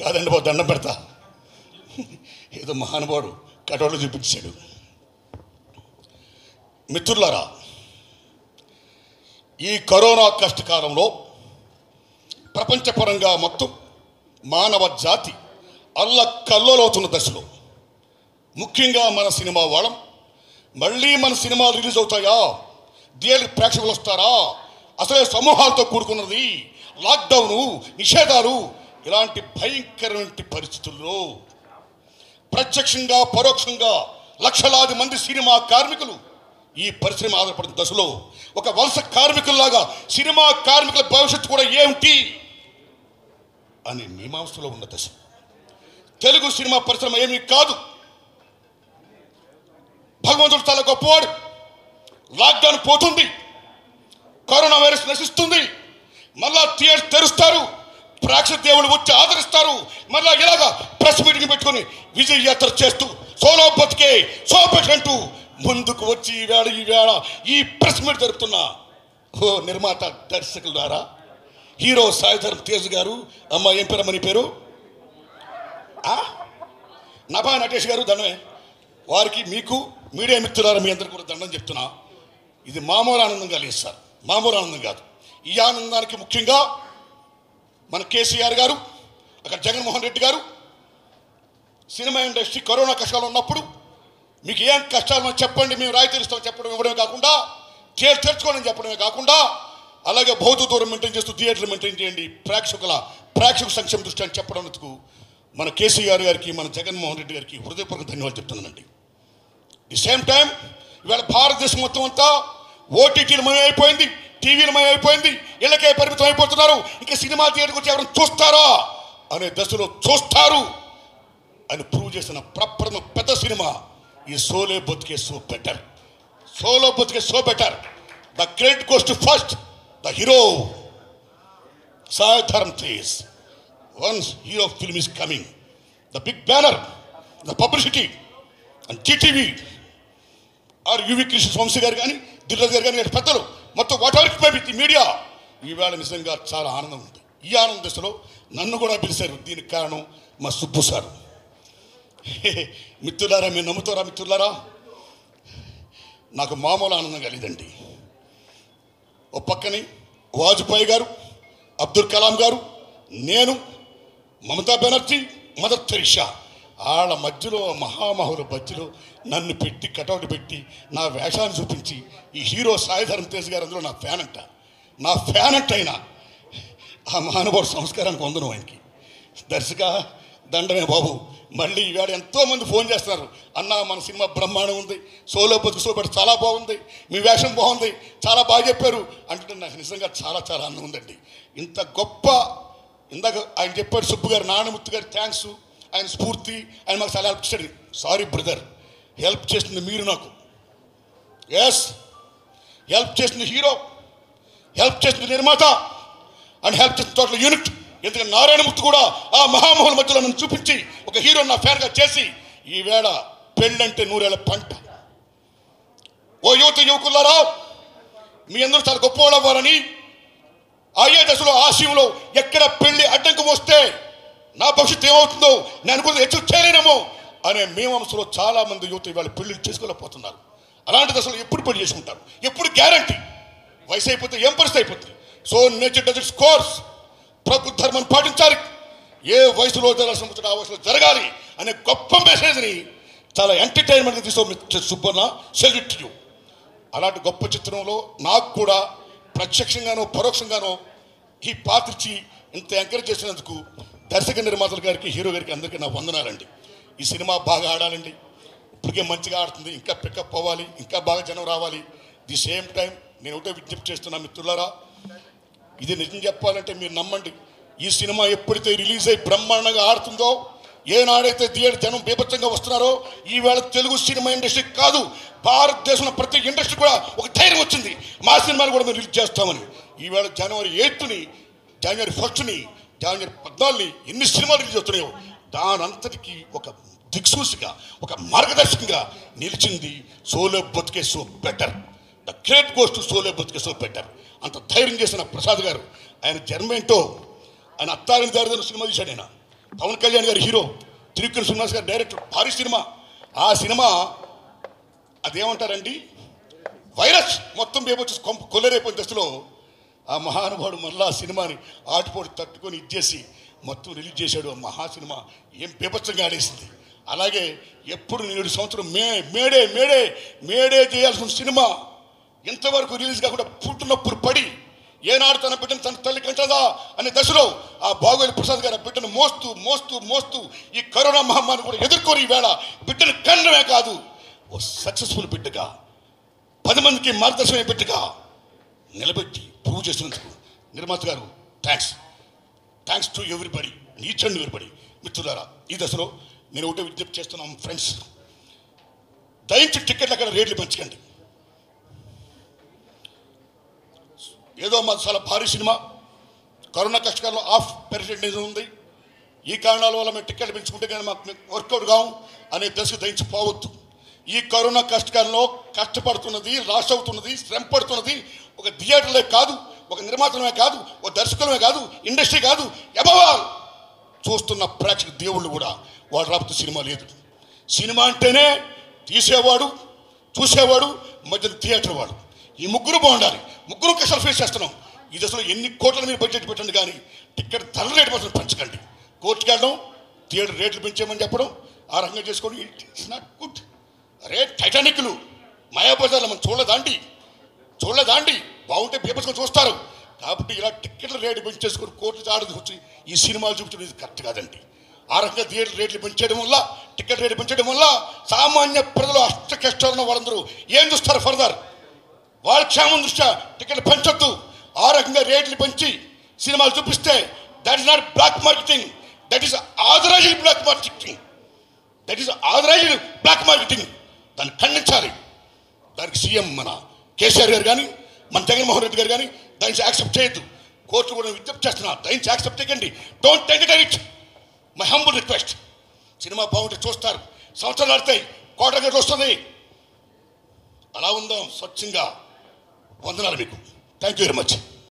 కాదండి బాబు, దండం పెడతా. ఏదో మహానుభావుడు కటోళ్ళు చూపించాడు. మిత్రులారా, ఈ కరోనా కష్టకాలంలో ప్రపంచపరంగా మొత్తం మానవ జాతి అల్లకల్లోలవుతున్న దశలో ముఖ్యంగా మన సినిమా వాళ్ళం మళ్ళీ మన సినిమాలు రిలీజ్ అవుతాయా, థియేటర్ ప్రేక్షకులు వస్తారా, అసలే సమూహాలతో కూడుకున్నది, లాక్డౌను, నిషేధాలు, ఇలాంటి భయంకరమైన పరిస్థితుల్లో ప్రత్యక్షంగా పరోక్షంగా లక్షలాది మంది సినిమా కార్మికులు ఈ పరిశ్రమ ఆధారపడిన దశలో ఒక వలస కార్మికుల్లాగా సినిమా కార్మికుల భవిష్యత్తు కూడా ఏమిటి అనే మీమాంసలో ఉన్న దశ. తెలుగు సినిమా పరిశ్రమ ఏమీ కాదు, భగవంతుడు చాలా గొప్పవాడు. లాక్డౌన్ పోతుంది, కరోనా వైరస్ నశిస్తుంది, మళ్ళా థియేటర్ తెరుస్తారు, ప్రేక్షక దేవుడు వచ్చి ఆదరిస్తారు. మళ్ళా ఇలాగా ప్రెస్ మీటింగ్ పెట్టుకొని విజయ యాత్ర చేస్తూ సోలో బతికే సోపెట్టంటూ ముందుకు వచ్చి ఈవేళ ఈ ప్రెస్ మీట్ జరుపుతున్నా ఓ నిర్మాత దర్శకుల ద్వారా హీరో సాయిధరం తేజ్ గారు, అమ్మ ఏం పేరమ్మ నీ పేరు, నభా నటేష్ గారు, దండమే వారికి, మీకు మీడియా మిత్రులారా మీ అందరికీ కూడా దండం చెప్తున్నా. ఇది మామూలు ఆనందంగా లేదు సార్, మామూలు ఆనందం కాదు. ఈ ఆనందానికి ముఖ్యంగా మన కేసీఆర్ గారు, అక్కడ జగన్మోహన్ రెడ్డి గారు సినిమా ఇండస్ట్రీ కరోనా కష్టాలు ఉన్నప్పుడు మీకు ఏం కష్టాలను చెప్పండి, మేము రాయితీలు ఇస్తామని చెప్పడం ఇవ్వడమే కాకుండా, థియేటర్ తెరుచుకోవడం చెప్పడమే కాకుండా, అలాగే భౌతిక దూరం మెయింటైన్ చేస్తూ థియేటర్లు మెయింటైన్ చేయండి, ప్రేక్షక సంక్షేమ దృష్టి అని చెప్పడానికి మన కేసీఆర్ గారికి, మన జగన్మోహన్ రెడ్డి గారికి హృదయపూర్వక ధన్యవాదాలు చెప్తున్నానండి. ది సేమ్ టైం ఇవాళ భారతదేశం మొత్తం అంతా ఓటీటీలు మయమైపోయింది, టీవీలు మయమైపోయింది, ఇళ్ళకే పరిమితం అయిపోతున్నారు. ఇంకా సినిమా థియేటర్కి వచ్చి ఎవరైనా చూస్తారా అనే దశలో చూస్తారు అని ప్రూవ్ చేసిన ప్రప్రథమ పెద్ద సినిమా ఈ సోలో బతుకే సో బెటర్. సోలో బతుకే so better. The credit goes to first the hero Saidharam Tej. Once hero film is coming, the big banner, the publicity and TTV or UV Krishna Vamsi garu కానీ, దిల్రాజు గారు కానీ, పెద్దలు మొత్తం వాటానికి మీడియా ఈవేళ నిజంగా చాలా ఆనందం ఉంది. ఈ ఆనంద దశలో నన్ను కూడా పిలిచారు. దీనికి కారణం మా సుబ్బు సార్. మిత్రులారా, మీరు నమ్ముతారా మిత్రులారా, నాకు మామూలు ఆనందం కలిగిందండి. ఓ పక్కని వాజ్పేయి గారు, అబ్దుల్ కలాం గారు, నేను, మమతా బెనర్జీ, మదర్ తెరీసా, వాళ్ళ మధ్యలో మహామహుల మధ్యలో నన్ను పెట్టి కటౌట్ పెట్టి నా వేషాన్ని చూపించి ఈ హీరో సాయిధరం తేజ్ గారు అందులో నా ఫ్యాన్ అంట అయినా ఆ మహానుభావుడు సంస్కారానికి వందనం ఆయనకి. దర్శక దండమే బాబు. మళ్ళీ ఈవేళ ఎంతోమంది ఫోన్ చేస్తున్నారు, అన్న మన సినిమా బ్రహ్మాండం ఉంది, సోలో బతుకు సోపెట్టు చాలా బాగుంది, మీ వేషం బాగుంది, చాలా బాగా చెప్పారు అంటే నాకు నిజంగా చాలా చాలా ఆనందం ఉందండి. ఇంత గొప్ప, ఇందాక ఆయన చెప్పాడు సుబ్బు గారు, నారాయణమూర్తి గారు థ్యాంక్స్, ఆయన స్ఫూర్తి, ఆయన మాకు చాలా హెల్ప్ చేశాడు. సారీ బ్రదర్, హెల్ప్ చేసింది మీరు నాకు. ఎస్, హెల్ప్ చేసింది హీరో, హెల్ప్ చేసింది నిర్మాత అండ్ హెల్ప్ చేసిన టోటల్ యూనిట్. ఎందుకంటే నారాయణమూర్తి కూడా ఆ మహామహుల మధ్యలో నన్ను చూపించి ఒక హీరో నా ఫ్యాన్గా చేసి ఈవేళ పెళ్ళంటే 100 ఏళ్ళ పంట. ఓ యువకులారా, మీ అందరూ చాలా గొప్పవాళ్ళు అవ్వాలని, అయ్యే దశలో ఆశయంలో ఎక్కడ పెళ్లి అడ్డంకం వస్తే నా భవిష్యత్తు ఏమవుతుందో, నేను కూడా హెచ్చు చేయలేనేమో అనే మీమాంసలో చాలా మంది యువత ఇవాళ పెళ్లి చేసుకోలేకపోతున్నారు. అలాంటి దశలో ఎప్పుడు పెళ్లి చేసుకుంటారు, ఎప్పుడు గ్యారంటీ, వయసు అయిపోతే ఏం పరిస్థితి అయిపోతుంది. So nature does it's course, ప్రకృతి ధర్మాన్ని పాటించాలి, ఏ వయసులో జరగాల్సిన ఆ వయసులో జరగాలి అనే గొప్ప మెసేజ్ని చాలా ఎంటర్టైన్మెంట్గా తీసుకో సుబ్బన్న, సెల్యూట్ యూ. అలాంటి గొప్ప చిత్రంలో నాకు కూడా ప్రత్యక్షంగానో పరోక్షంగానో ఈ పాత్రిచ్చి ఇంత ఎంకరేజ్ చేసినందుకు దర్శక నిర్మాతల గారికి, హీరో గారికి అందరికీ నా వందనాలండి. ఈ సినిమా బాగా ఆడాలండి, ఇప్పటికే మంచిగా ఆడుతుంది, ఇంకా పికప్ అవ్వాలి, ఇంకా బాగా జనం రావాలి. ది సేమ్ టైం నేను ఒకటే విజ్ఞప్తి చేస్తున్నా మిత్రులారా, ఇది నిజం చెప్పాలంటే మీరు నమ్మండి, ఈ సినిమా ఎప్పుడైతే రిలీజ్ అయ్యి బ్రహ్మాండంగా ఆడుతుందో, ఏనాడైతే థియేటర్ జనం బీభత్సంగా వస్తున్నారో, ఈవేళ తెలుగు సినిమా ఇండస్ట్రీ కాదు భారతదేశంలో ప్రతి ఇండస్ట్రీ కూడా ఒక ధైర్యం వచ్చింది, మా సినిమాలు కూడా మేము రిలీజ్ చేస్తామని. ఈవేళ జనవరి 8ని, జనవరి 1ని, జనవరి 14ని ఎన్ని సినిమాలు రిలీజ్ అవుతున్నాయో దానంతటికీ ఒక దిక్సూచిగా, ఒక మార్గదర్శకంగా నిలిచింది సోలో బతుకే so better. The credit goes to solo బతుకే సో బెటర్. అంత ధైర్యం చేసిన ప్రసాద్ గారు, ఆయన జన్మేంటో, ఆయన అత్తారిని దారిదైన సినిమా తీశాడు. ఆయన పవన్ కళ్యాణ్ గారు హీరో, త్రివిక్రమ్ శ్రీనివాస్ గారు డైరెక్టర్, భారీ సినిమా. ఆ సినిమా అదేమంటారండి, వైరస్ మొత్తం రేపొచ్చి కొల్లరైపోయిన దశలో ఆ మహానుభావుడు మళ్ళా ఆ సినిమాని ఆటుపోటు తట్టుకొని ఇచ్చేసి మొత్తం రిలీజ్ చేశాడు. ఆ మహా సినిమా ఏం బీభత్సంగా ఆడేసింది. అలాగే ఎప్పుడు 7 సంవత్సరం మేడే మేడే మేడే చేయాల్సిన సినిమా ఇంతవరకు రిలీజ్ కాకుండా పుట్టినప్పుడు పడి ఏనాడు తన బిడ్డను తన తల్లి కంటదా అనే దశలో ఆ బాగోలి ప్రసాద్ గారు బిడ్డను మోస్తూ మోస్తూ మోస్తూ ఈ కరోనా మహమ్మారిని కూడా ఎదుర్కొని ఈవేళ బిడ్డను కన్నమే కాదు ఓ సక్సెస్ఫుల్ బిడ్డగా 10 మందికి మార్గదర్శనం బిడ్డగా నిలబెట్టి ప్రూవ్ చేసినందుకు నిర్మాత గారు thanks to everybody, each and everybody. మిత్రులారా, ఈ దశలో నేను ఒకటే విజ్ఞప్తి చేస్తున్నాం ఫ్రెండ్స్, దయించి టికెట్లు అక్కడ రేట్లు పెంచకండి. ఏదో మాకు చాలా భారీ సినిమా, కరోనా కష్టకాలంలో ఆఫ్ పెర్సెంటేజ్ ఉంది, ఈ కారణాల వల్ల మేము టికెట్లు పెంచుకుంటే కానీ మాకు వర్కౌట్ కావు అనే దశకు దయించి పోవద్దు. ఈ కరోనా కష్టకాలంలో కష్టపడుతున్నది, లాస్ అవుతున్నది, శ్రమ పడుతున్నది ఒక థియేటర్లే కాదు, ఒక నిర్మాతలమే కాదు, ఒక దర్శకులమే కాదు, ఇండస్ట్రీ కాదు, ఎవరు చూస్తున్న ప్రేక్షక దేవుళ్ళు కూడా. వాడు రాబోతు సినిమా లేదు. సినిమా అంటేనే తీసేవాడు, చూసేవాడు, మధ్యన థియేటర్ వాడు, ఈ ముగ్గురు బాగుండాలి. ముగ్గురు కష్టాలు ఫేస్ చేస్తున్నాం. ఈ దశలో ఎన్ని కోట్ల మీరు బడ్జెట్ పెట్టండి కానీ టికెట్ ధరల రేటు మాత్రం పెంచకండి. కోర్టుకి వెళ్ళడం, థియేటర్ రేట్లు పెంచేయమని చెప్పడం, ఆ రకంగా చేసుకోవడం ఇట్స్ నాట్ గుడ్. అరే టైటానిక్లు మాయాబజార్లు మనం చూడలేదాండి బాగుంటే పేపర్స్గా చూస్తారు. కాబట్టి ఇలా టికెట్ల రేట్లు పెంచేసుకొని కోర్టు ఆడది వచ్చి ఈ సినిమాలు చూపించడం ఇది కరెక్ట్ కాదండి. ఆ రకంగా థియేటర్ రేట్లు పెంచేయడం వల్ల, టికెట్ రేట్లు పెంచడం వల్ల సామాన్య ప్రజలు అష్ట కష్టాలున్న వాళ్ళందరూ ఏం చూస్తారు ఫర్దర్? వాళ్ళ క్షేమం దృష్ట్యా టికెట్లు పెంచొద్దు. ఆ రకంగా రేట్లు పెంచి సినిమాలు చూపిస్తే that is not black marketing, that is authorised black marketing. దాన్ని ఖండించాలి. దానికి సీఎం మన కేసీఆర్ గారు కానీ, మన జగన్మోహన్ రెడ్డి గారు కానీ దాన్ని యాక్సెప్ట్ చేయొద్దు. కోర్టు కూడా విజ్ఞప్తి చేస్తున్నా, దాన్ని యాక్సెప్ట్ చేయకండి. Don't take it. My humble request. Cinema బాగుంటే చూస్తారు, సంవత్సరాలు ఆడతాయి, కోట్ల గంటలు వస్తుంది. అలా ఉందాం స్వచ్ఛంగా. వందనాలు మీకు. Thank you very much.